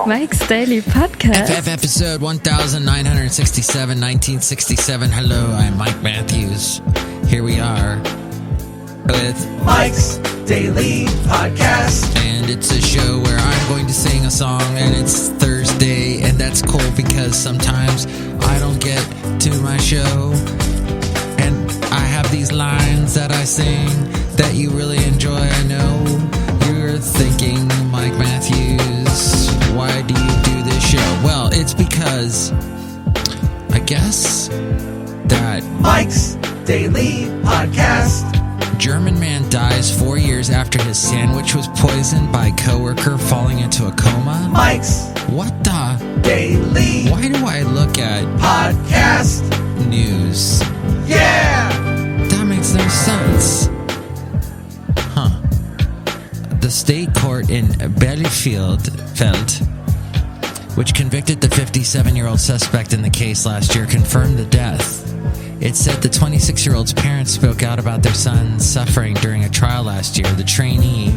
Mike's Daily Podcast. Episode 1967, 1967. Hello, I'm Mike Matthews. Here we are with Mike's Daily Podcast. And it's a show where I'm going to sing a song, and it's Thursday, and that's cool because sometimes I don't get to my show, and I have these lines that I sing that you really enjoy. I know you're thinking, Mike Matthews, why do you do this show? Well, it's because I guess that Mike's Daily Podcast. German man dies 4 years after his sandwich was poisoned by coworker falling into a coma. Mike's What the? Daily Why do I look at Podcast. news? Yeah! That makes no sense. Huh. The state court in Bielefeld, which convicted the 57-year-old suspect in the case last year, confirmed the death. It said the 26-year-old's parents spoke out about their son's suffering during a trial last year. The trainee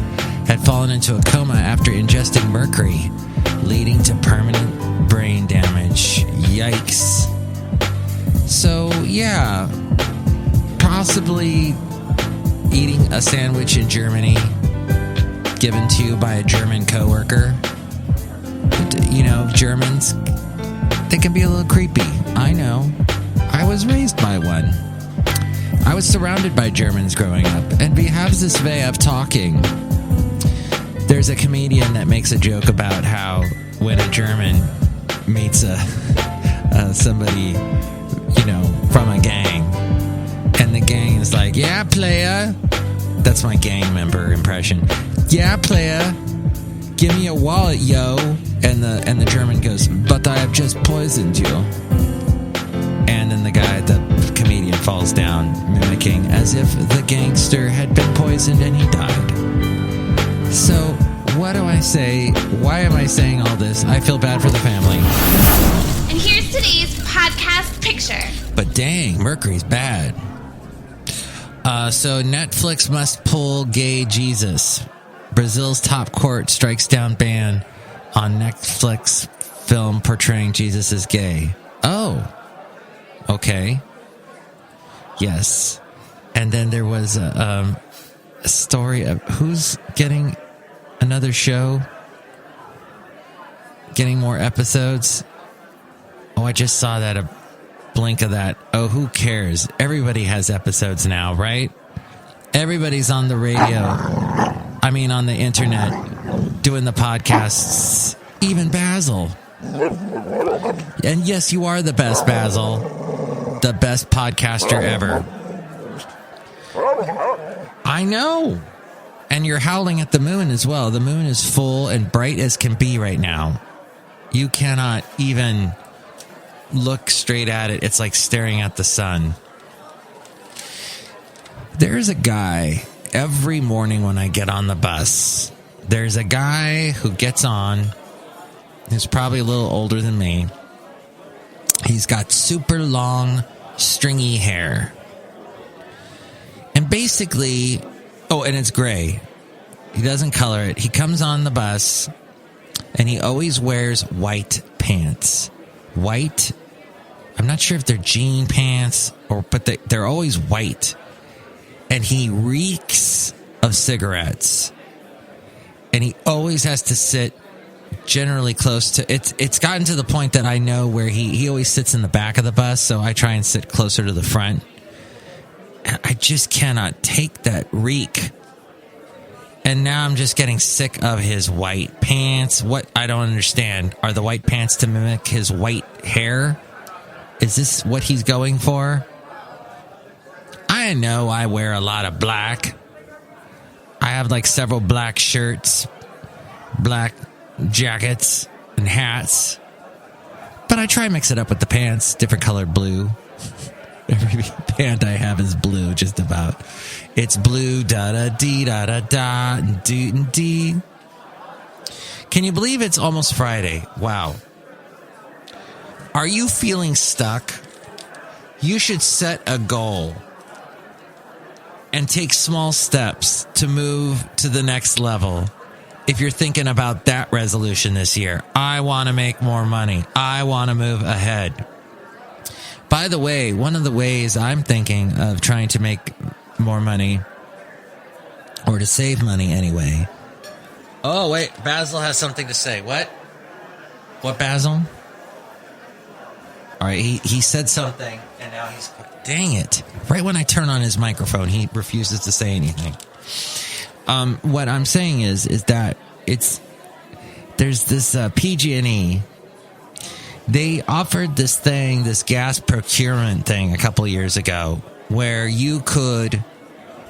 had fallen into a coma after ingesting mercury, leading to permanent brain damage. Yikes. So, yeah, possibly eating a sandwich in Germany given to you by a German coworker. You know, Germans, they can be a little creepy. I know. I was raised by one. I was surrounded by Germans growing up, and we have this way of talking. There's a comedian that makes a joke about how when a German meets somebody, you know, from a gang, and the gang is like, "Yeah, player." That's my gang member impression. "Yeah, player. Give me a wallet, yo." And the German goes, "But I have just poisoned you." And then the comedian falls down, mimicking as if the gangster had been poisoned and he died. So, what do I say? Why am I saying all this? I feel bad for the family. And here's today's podcast picture. But dang, mercury's bad. So Netflix must pull gay Jesus. Brazil's top court strikes down ban on Netflix film portraying Jesus as gay. Oh. Okay. Yes. And then there was a story of who's getting another show, getting more episodes. Oh, I just saw that, a blink of that. Oh, who cares? Everybody has episodes now, right? Everybody's on the radio. I mean, on the internet, doing the podcasts. Even Basil. And yes, you are the best, Basil. The best podcaster ever. I know. And you're howling at the moon as well. The moon is full and bright as can be right now. You cannot even look straight at it. It's like staring at the sun. There's a guy every morning when I get on the bus. There's a guy who gets on. He's probably a little older than me. He's got super long, stringy hair. And basically, and it's gray. He doesn't color it. He comes on the bus, and he always wears white pants. White. I'm not sure if they're jean pants, but they're always white. And he reeks of cigarettes. And he always has to sit generally close to it's gotten to the point that I know where he always sits in the back of the bus, so I try and sit closer to the front. And I just cannot take that reek. And now I'm just getting sick of his white pants. What I don't understand, are the white pants to mimic his white hair? Is this what he's going for? I know I wear a lot of black. I have like several black shirts, black jackets, and hats. But I try and mix it up with the pants, different colored blue. Every pant I have is blue, just about. It's blue, da-da-dee, da-da-da, and dee. Can you believe it's almost Friday? Wow. Are you feeling stuck? You should set a goal. and take small steps to move to the next level. If you're thinking about that resolution this year, I want to make more money. I want to move ahead. By the way, one of the ways I'm thinking of trying to make more money, or to save money anyway. Oh, wait, Basil has something to say. What? What, Basil? All right, he said something, and now he's... Dang it. Right when I turn on his microphone, he refuses to say anything. What I'm saying is that there's this PG&E. They offered this thing, this gas procurement thing a couple of years ago, where you could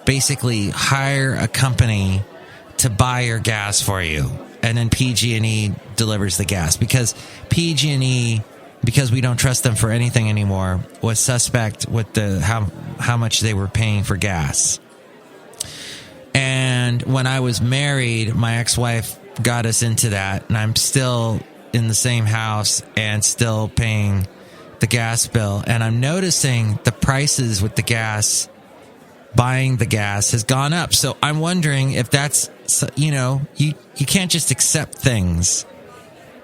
basically hire a company to buy your gas for you, and then PG&E delivers the gas, because PG&E, because we don't trust them for anything anymore, was suspect with how much they were paying for gas. And when I was married, my ex-wife got us into that, and I'm still in the same house and still paying the gas bill. And I'm noticing the prices with the gas, buying the gas, has gone up. So I'm wondering if that's, you can't just accept things.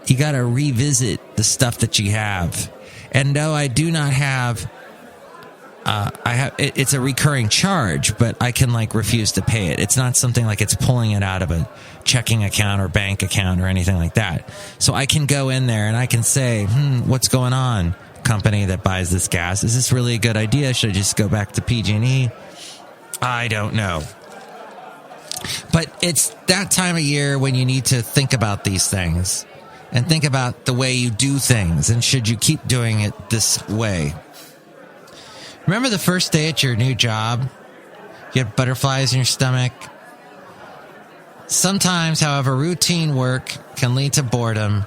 You got to revisit the stuff that you have. And no, I do not have, it's a recurring charge, but I can refuse to pay it. It's not something like it's pulling it out of a checking account or bank account or anything like that. So I can go in there and I can say, what's going on, company that buys this gas? Is this really a good idea? Should I just go back to PG&E? I don't know. But it's that time of year when you need to think about these things and think about the way you do things, and should you keep doing it this way. Remember the first day at your new job? You had butterflies in your stomach. Sometimes, however, routine work can lead to boredom,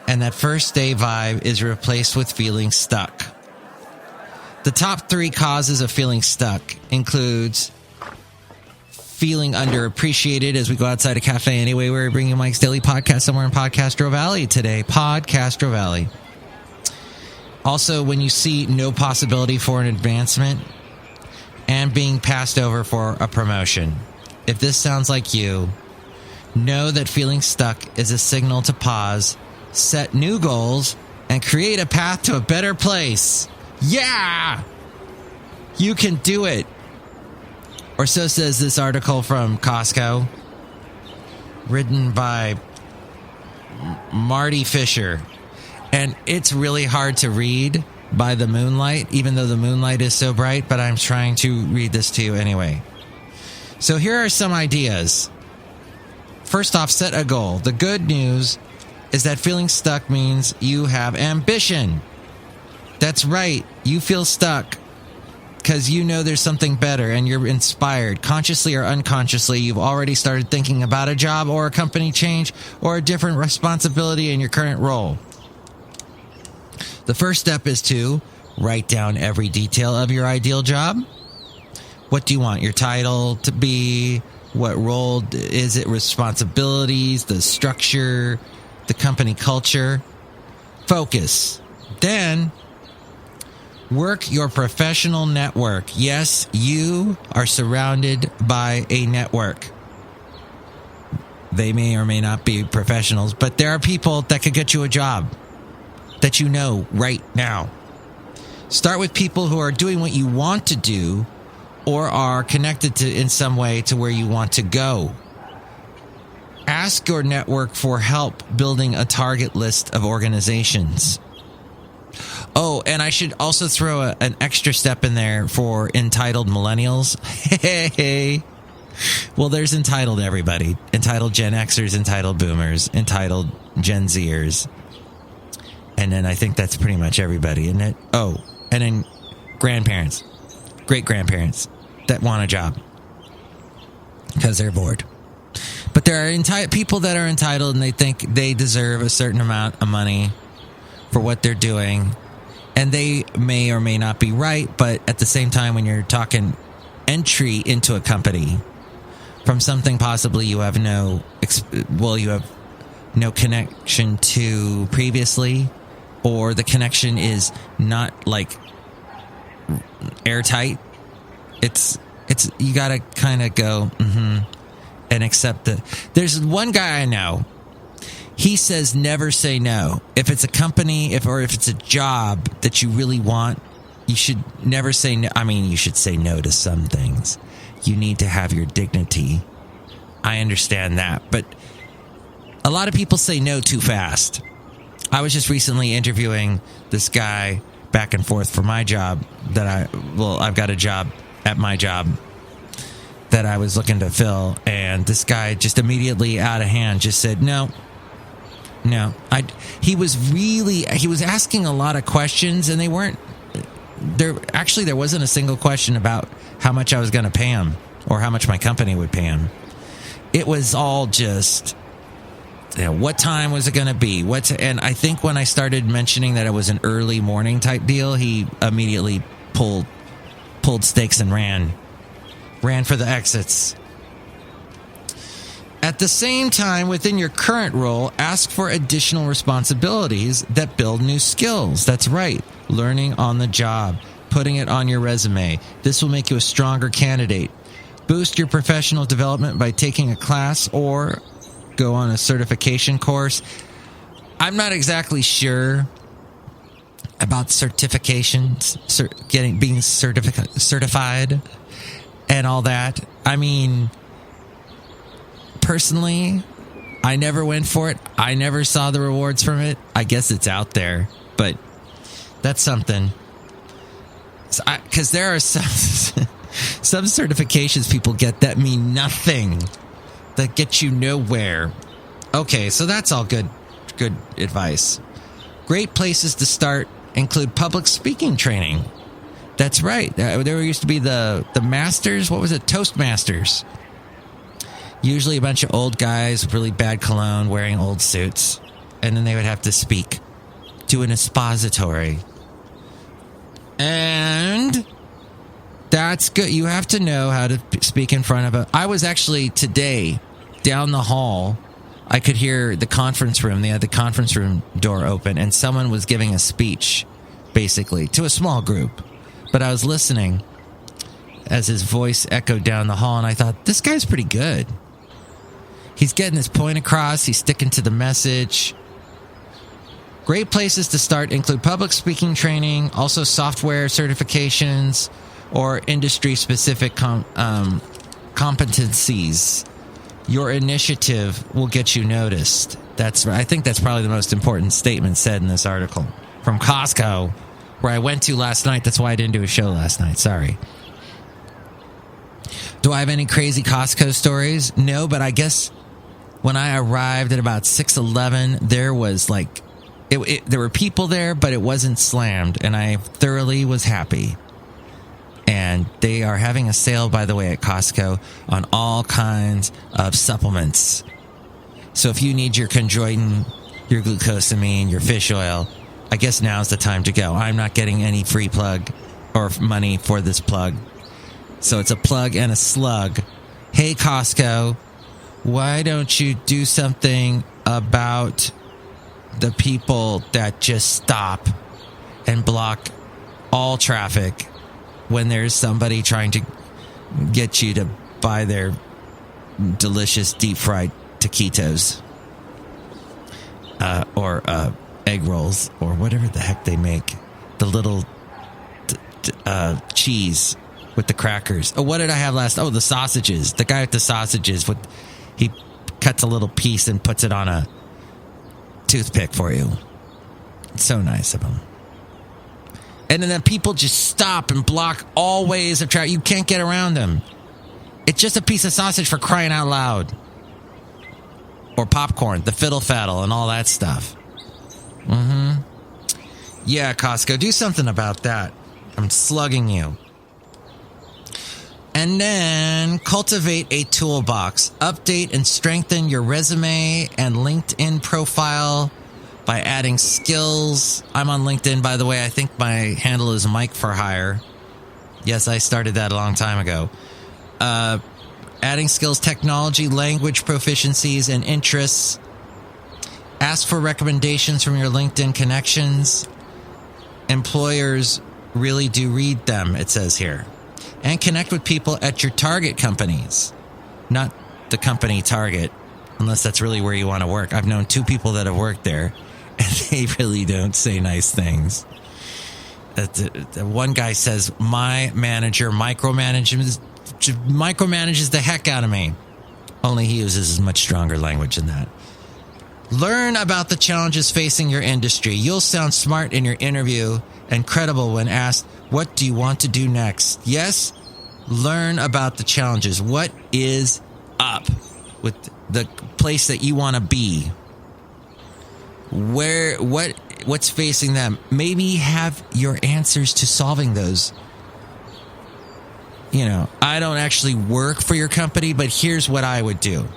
and that first day vibe is replaced with feeling stuck. The top 3 causes of feeling stuck includes feeling underappreciated. As we go outside a cafe anyway, we're bringing Mike's Daily Podcast somewhere in Podcastro Valley today. Podcastro Valley. Also, when you see no possibility for an advancement and being passed over for a promotion. If this sounds like you, know that feeling stuck is a signal to pause, set new goals, and create a path to a better place. Yeah! You can do it. Or so says this article from Costco, written by Marty Fisher. And it's really hard to read by the moonlight, even though the moonlight is so bright, but I'm trying to read this to you anyway. So here are some ideas. First off, set a goal. The good news is that feeling stuck means you have ambition. That's right. You feel stuck because you know there's something better and you're inspired. Consciously or unconsciously, you've already started thinking about a job or a company change or a different responsibility in your current role. The first step is to write down every detail of your ideal job. What do you want your title to be? What role is it? Responsibilities, the structure, the company culture. Focus. Then work your professional network. Yes, you are surrounded by a network. They may or may not be professionals, but there are people that could get you a job that you know right now. Start with people who are doing what you want to do or are connected to in some way to where you want to go. Ask your network for help building a target list of organizations. Oh, and I should also throw an extra step in there for entitled millennials. Hey. Well, there's entitled everybody. Entitled Gen Xers, entitled boomers, entitled Gen Zers. And then I think that's pretty much everybody, isn't it? Oh, and then grandparents, great-grandparents that want a job because they're bored. But there are people that are entitled and they think they deserve a certain amount of money for what they're doing. And they may or may not be right, but at the same time, when you're talking entry into a company from something possibly you have no connection to previously, or the connection is not like airtight, it's you got to kind of go, and accept it. There's one guy I know. He says never say no. If it's a company, if it's a job that you really want, you should never say no. I mean, you should say no to some things. You need to have your dignity. I understand that. But a lot of people say no too fast. I was just recently interviewing this guy back and forth for my job I've got a job at my job that I was looking to fill. And this guy just immediately out of hand just said, no. He was asking a lot of questions, and they weren't there. Actually, there wasn't a single question about how much I was going to pay him or how much my company would pay him. It was all just, what time was it going to be? And I think when I started mentioning that it was an early morning type deal, he immediately pulled stakes and ran for the exits. At the same time, within your current role, ask for additional responsibilities that build new skills. That's right. Learning on the job, putting it on your resume. This will make you a stronger candidate. Boost your professional development by taking a class or go on a certification course. I'm not exactly sure about certifications, being certified and all that. I mean, personally, I never went for it. I never saw the rewards from it. I guess it's out there, but that's something. Because there are some certifications people get that mean nothing, that get you nowhere. Okay, so that's all good advice. Great places to start include public speaking training. That's right. There used to be the Masters. What was it? Toastmasters. Usually a bunch of old guys with really bad cologne wearing old suits. And then they would have to speak to an expository. And that's good. You have to know how to speak in front of I was actually today down the hall. I could hear the conference room. They had the conference room door open, and someone was giving a speech, basically, to a small group. But I was listening as his voice echoed down the hall, and I thought, this guy's pretty good. He's getting his point across. He's sticking to the message. Great places to start include public speaking training, also software certifications, or industry-specific competencies. Your initiative will get you noticed. I think that's probably the most important statement said in this article. From Costco, where I went to last night. That's why I didn't do a show last night. Sorry. Do I have any crazy Costco stories? No, but I guess when I arrived at about 6:11, there was there were people there, but it wasn't slammed, and I thoroughly was happy. And they are having a sale, by the way, at Costco on all kinds of supplements. So if you need your chondroitin, your glucosamine, your fish oil, I guess now's the time to go. I'm not getting any free plug or money for this plug. So it's a plug and a slug. Hey, Costco, why don't you do something about the people that just stop and block all traffic when there's somebody trying to get you to buy their delicious deep-fried taquitos or egg rolls or whatever the heck they make. The little cheese with the crackers. Oh, what did I have last? Oh, the sausages. The guy with the sausages, he cuts a little piece and puts it on a toothpick for you. It's so nice of him. And then people just stop and block all ways of traffic. You can't get around them. It's just a piece of sausage, for crying out loud. Or popcorn, the fiddle faddle, and all that stuff. Yeah, Costco, do something about that. I'm slugging you. And then cultivate a toolbox. Update and strengthen your resume and LinkedIn profile by adding skills. I'm on LinkedIn, by the way. I think my handle is Mike for Hire. Yes, I started that a long time ago. Adding skills, technology, language proficiencies, and interests. Ask for recommendations from your LinkedIn connections. Employers really do read them, it says here. and connect with people at your target companies. Not the company Target, unless that's really where you want to work. I've known 2 people that have worked there, and they really don't say nice things. One guy says, my manager micromanages the heck out of me. Only he uses much stronger language than that. Learn about the challenges facing your industry. You'll sound smart in your interview and credible when asked, what do you want to do next? Yes, learn about the challenges. What is up with the place that you want to be? What's facing them? Maybe have your answers to solving those. I don't actually work for your company, but here's what I would do.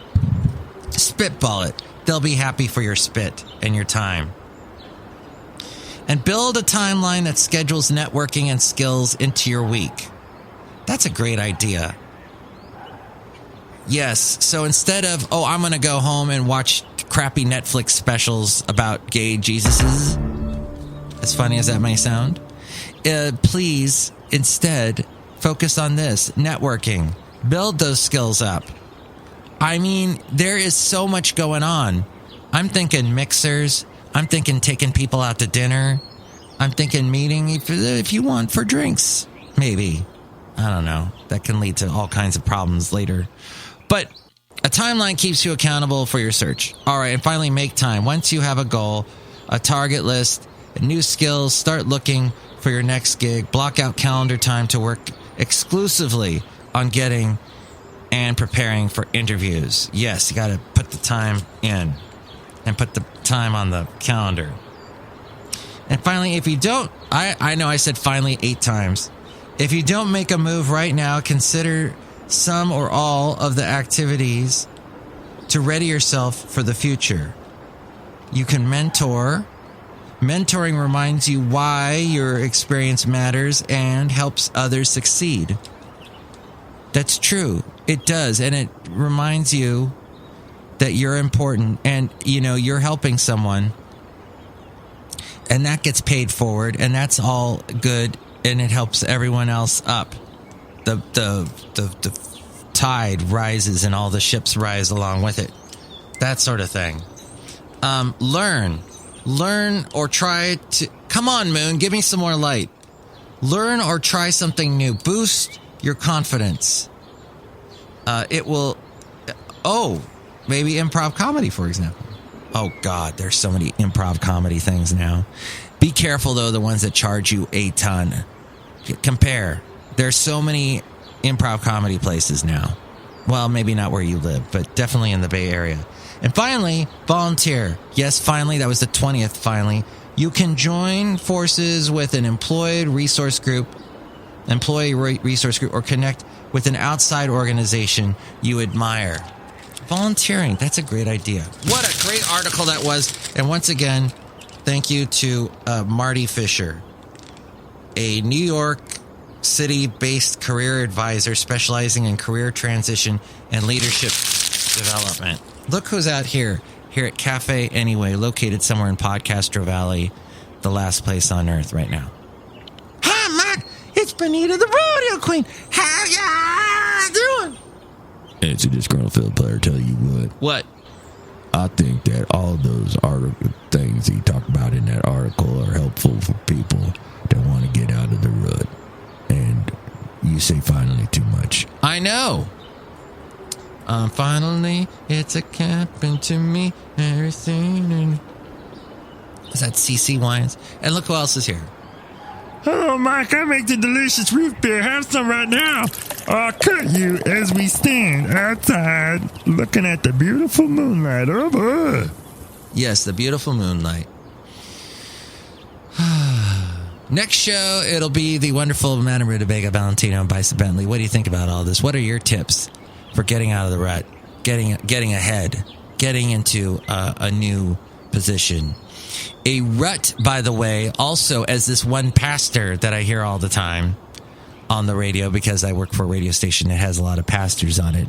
Spitball it. They'll be happy for your spit and your time. And build a timeline that schedules networking and skills into your week. That's a great idea. Yes, so instead of, I'm going to go home and watch crappy Netflix specials about gay Jesuses, as funny as that may sound, please instead focus on this, networking. Build those skills up. I mean, there is so much going on. I'm thinking mixers. I'm thinking taking people out to dinner. I'm thinking meeting if you want for drinks, maybe. I don't know. That can lead to all kinds of problems later. But a timeline keeps you accountable for your search. All right, and finally, make time. Once you have a goal, a target list, new skills, start looking for your next gig. Block out calendar time to work exclusively on getting and preparing for interviews. Yes, you got to put the time in and put the time on the calendar. And finally, if you don't, I know I said finally 8 times. If you don't make a move right now, consider some or all of the activities to ready yourself for the future. You can mentor. Mentoring reminds you why your experience matters and helps others succeed. That's true. It does. And it reminds you that you're important and, you're helping someone. And that gets paid forward. And that's all good. And it helps everyone else up. The tide rises and all the ships rise along with it. That sort of thing. Learn or try to... Come on, Moon. Give me some more light. Learn or try something new. Boost your confidence. It will... maybe improv comedy, for example. Oh, God, there's so many improv comedy things now. Be careful, though, the ones that charge you a ton. Compare. There's so many improv comedy places now. Well, maybe not where you live, but definitely in the Bay Area. And finally, volunteer. Yes, finally, that was the 20th finally. You can join forces with an employee resource group, or connect with an outside organization you admire. Volunteering, that's a great idea. What a great article that was. And once again, thank you to Marty Fisher, a New York City-based career advisor specializing in career transition and leadership development. Look who's out here at Cafe Anyway, located somewhere in Podcastro Valley, the last place on earth right now. Hi, Mike. It's Benita, the rodeo queen. How ya doing? It's a disgruntled fiddle player. Tell you What? I think that all those things he talked about in that article are helpful for people that want to get out of the rut. And you say finally too much. I know. Finally, it's a happened to me. Everything. Is that CC Wines? And look who else is here. Hello, Mike. I make the delicious root beer. Have some right now. I'll cut you as we stand outside looking at the beautiful moonlight. Oh, boy. Yes, the beautiful moonlight. Next show, it'll be the wonderful Madame Rootabega, Valentino, and Bison Bentley. What do you think about all this? What are your tips for getting out of the rut, getting ahead, getting into a new position? A rut, by the way, also as this one pastor that I hear all the time on the radio, because I work for a radio station that has a lot of pastors on it.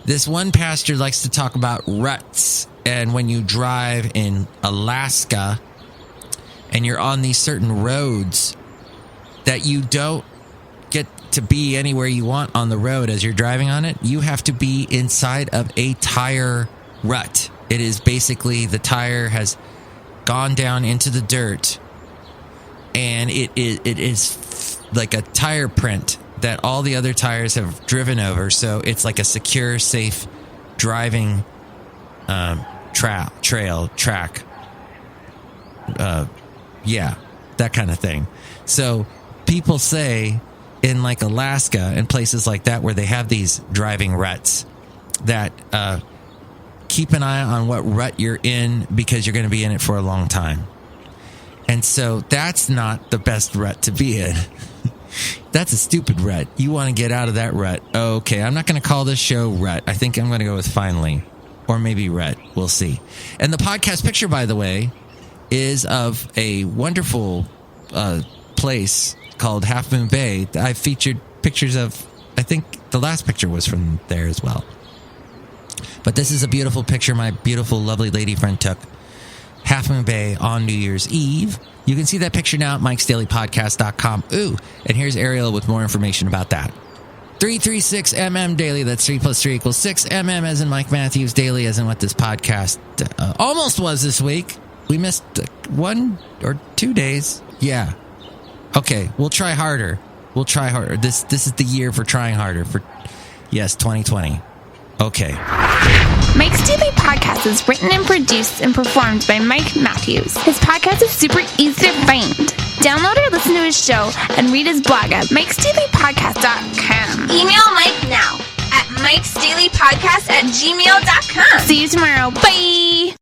This one pastor likes to talk about ruts, and when you drive in Alaska and you're on these certain roads that you don't get to be anywhere you want on the road as you're driving on it, you have to be inside of a tire rut. It is basically the tire has gone down into the dirt, and it is like a tire print that all the other tires have driven over. So it's like a secure, safe driving track. Yeah, that kind of thing. So people say in like Alaska and places like that where they have these driving ruts that keep an eye on what rut you're in, because you're going to be in it for a long time. And so that's not the best rut to be in. That's a stupid rut. You want to get out of that rut. Okay, I'm not going to call this show Rut. I think I'm going to go with Finally. Or maybe Rut. We'll see. And the podcast picture, by the way, is of a wonderful place called Half Moon Bay. I featured pictures of, I think the last picture was from there as well. But this is a beautiful picture my beautiful, lovely lady friend took. Half Moon Bay on New Year's Eve. You can see that picture now at MikesDailyPodcast.com. Ooh, and here's Ariel with more information about that. 336mm daily. That's 3 plus 3 equals 6. MM as in Mike Matthews. Daily as in what this podcast almost was this week. We missed 1 or 2 days. Yeah. Okay, we'll try harder. We'll try harder. This is the year for trying harder. For 2020. Okay. Mike's Daily Podcast is written and produced and performed by Mike Matthews. His podcast is super easy to find. Download or listen to his show and read his blog at MikesDailyPodcast.com. Email Mike now at MikesDailyPodcast@gmail.com. See you tomorrow. Bye!